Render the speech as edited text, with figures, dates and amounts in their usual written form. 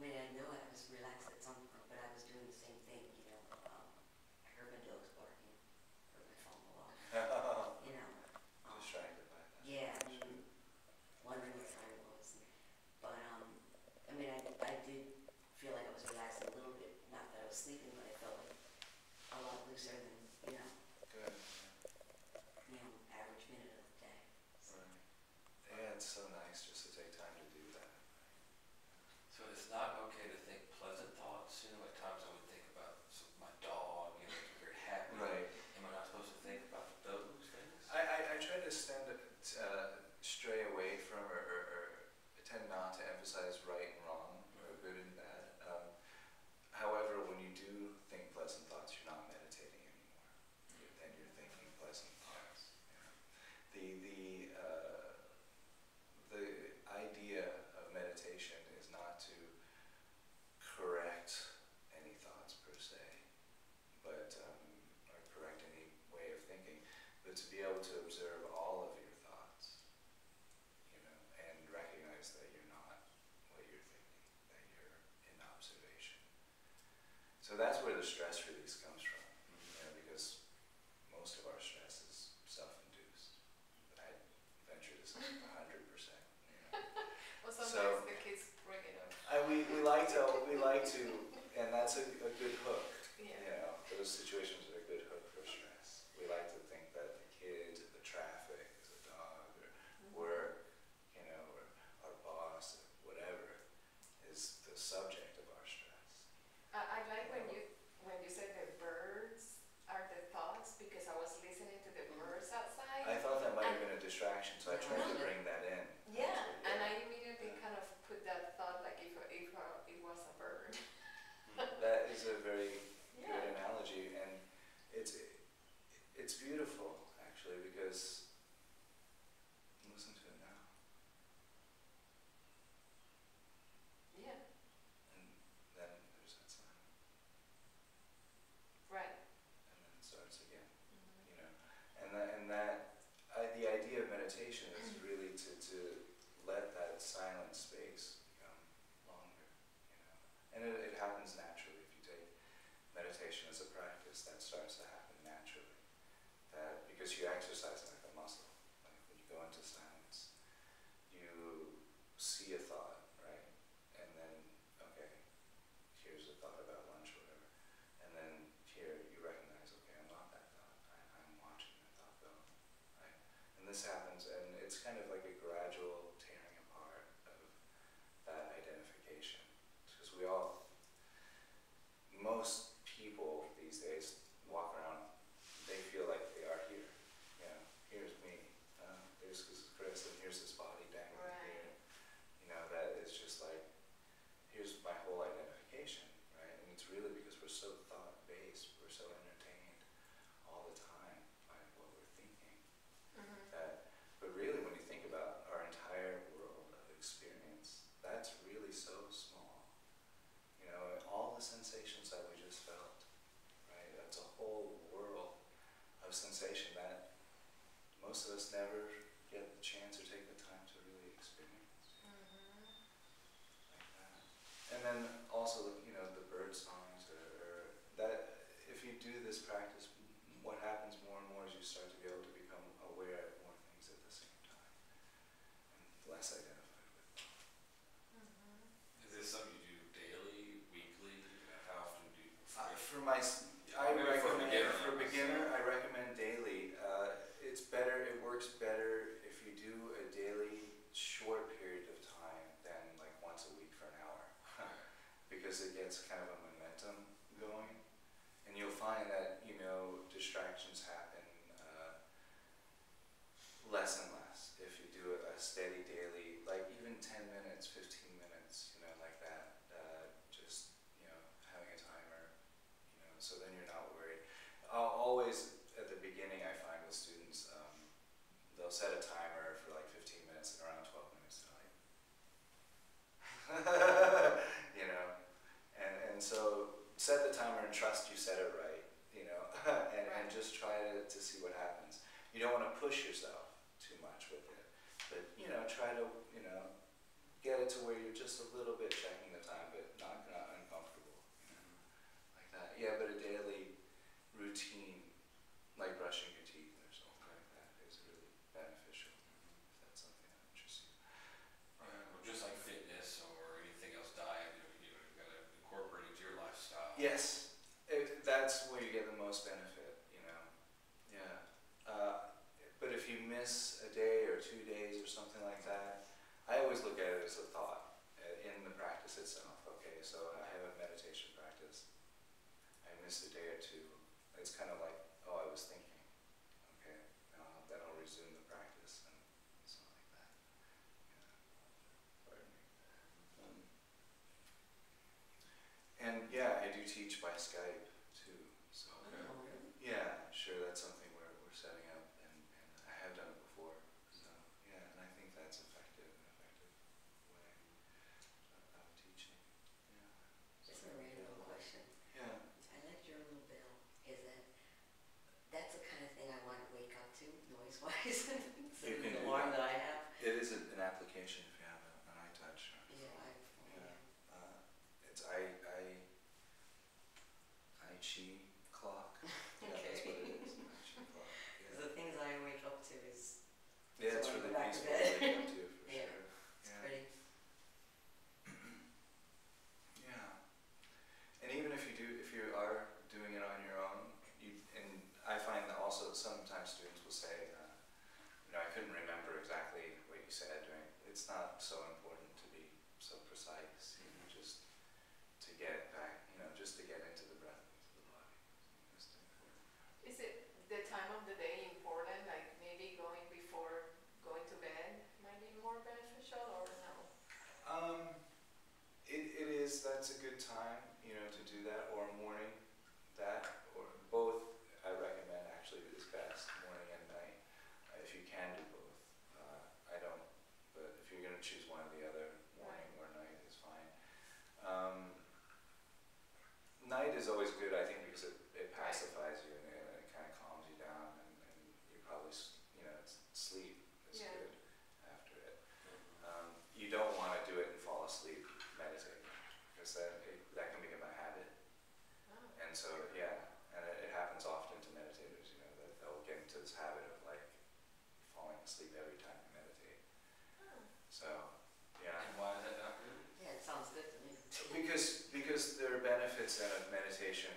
mean, I know I was relaxed at some point, but I was doing the same thing, you know. I heard my dogs barking, heard my phone go off, you know. Distracted by that. Yeah, I mean, wondering what time it was. But, I mean, I did feel like I was relaxing a little bit. Not that I was sleeping, but I felt like a lot looser than, you know, Good. average minute of the day. So. Right. Yeah, it's so nice just to take time to do that. So it's not okay to think pleasant thoughts. You know, at times I would think about my dog, you know, it's very happy. Right. Am I not supposed to think about those things? I try to stray away from or tend not to emphasize right and wrong or good and bad. However, when you do think pleasant thoughts, you're not meditating anymore. Then you're thinking pleasant thoughts. You know? The idea of meditation is not to correct any thoughts per se, but or correct any way of thinking, but to be able to observe all of your thoughts, you know, and recognize that you're not what you're thinking, that you're in observation. So that's where the stress release comes from, you know, because most of our stress is self-induced. I venture to say 100%. You know. Well, sometimes the kids bring it up. We like to, and that's a good hook. Yeah. You know, those situations are a good hook for stress. We like to think that the kids, the traffic, the dog, or work, you know, or our boss, or whatever, is the subject of our stress. I like when you said the birds are the thoughts, because I was listening to the birds outside. I thought that might have been a distraction, so I tried to bring that in. Yeah, and I immediately kind of put that thought like if it was a bird. That is a very Yeah. good analogy, and it's beautiful actually, because listen to it now, Yeah. and then there's that silence, Right. and then it starts again. You know, and the idea of meditation is really to let that silent space become longer, you know, and it happens naturally. If you take meditation as a practice, that starts to happen naturally. That because you exercise like a muscle. Like when you go into silence, you see a thought, right? And then, okay, here's a thought about lunch or whatever. And then here you recognize, okay, I'm not that thought. I'm watching that thought go, right? And this happens, and it's kind of like a gradual tearing apart of that identification. Because most people these days walk around, they feel like they are here. You know, here's me, there's Chris, and here's this body dangling here. You know, that is just like, here's my whole identification, right? And it's really because we're so thought-based, we're so entertained all the time by what we're thinking. But really, when you think about our entire world of experience, that's really so small. You know, and all the sensations that we just felt, right? That's a whole world of sensation that most of us never get the chance or take the time to really experience. Like that. And then also, you know, the bird songs, or that, if you do this practice, what happens more and more is you start to be able to become aware of more things at the same time, and less identified with them. Is this something you do daily, weekly? How often do you? For beginner, I recommend daily. It's better. It works better if you do a daily short period of time than like once a week for an hour, because it gets kind of a momentum going, and you'll find that, you know, distractions happen less and less if you do a steady daily, like even 10 minutes, 15 minutes, you know, like that. Just, you know, having a timer, you know, so then you're not worried. I'll always, at the beginning, I find with students, they'll set a timer for like 15 minutes, and around 12 minutes they're like, you know, and so set the timer and trust you set it right, you know, and just try to see what happens. You don't want to push yourself too much with it, but, you know, try to, you know, get it to where you're just a little bit checking the time, but yeah, but a daily routine, like brushing your teeth or something like that, is really beneficial, if that's something that interests you. Or just like fitness or anything else, diet, you've got to incorporate into your lifestyle. Yes, that's where you get the most benefit, you know. Yeah. But if you miss a day or 2 days or something like that, I always look at it as a thought in the practice itself. Okay, so I have a meditation practice. I miss a day or two. It's kind of like, oh, I was thinking. Okay, then I'll resume the practice and something like that. Yeah. Pardon me. And yeah, I do teach by Skype too. So yeah, sure, that's something we're setting up, and I have done it before. So yeah, and I think that's an effective way of teaching. Yeah. Just a random question. Yeah. I like your little bell. Is that's the kind of thing I want to wake up to, noise-wise? So You can the do alarm that. that I have. It is an application if you have an iTouch. Yeah, It's I Chi clock. Yeah, that's what it is. I Chi clock. Because the things I wake up to is Yeah, it's So I really go back to peaceful to bed. wake up to, for Yeah. sure. it's Yeah. pretty. Yeah. And even if you are doing it on your own, and I find that also sometimes students will say, I couldn't remember exactly what you said during. It's not so important to be so precise, just to get back, just to get into the breath, into the body. That's important. Is it the time of the day important? Like maybe going before going to bed might be more beneficial, or no? It is. That's a good time, to do that, or morning, or both. I recommend actually is best, morning and night, if you can do both. I don't, but if you're going to choose one or the other, morning or night is fine. Night is always good, I think, because it pacifies you and it kind of calms you down, and you probably, sleep is Yeah. good after it. You don't want to do it and fall asleep meditating, because that can become a habit. Oh. And so, yeah, and it happens often to meditators, that they'll get into this habit of like falling asleep every time they meditate. Oh. So, yeah. And why is that not good? Yeah, it sounds good to me. Because there are benefits then of meditation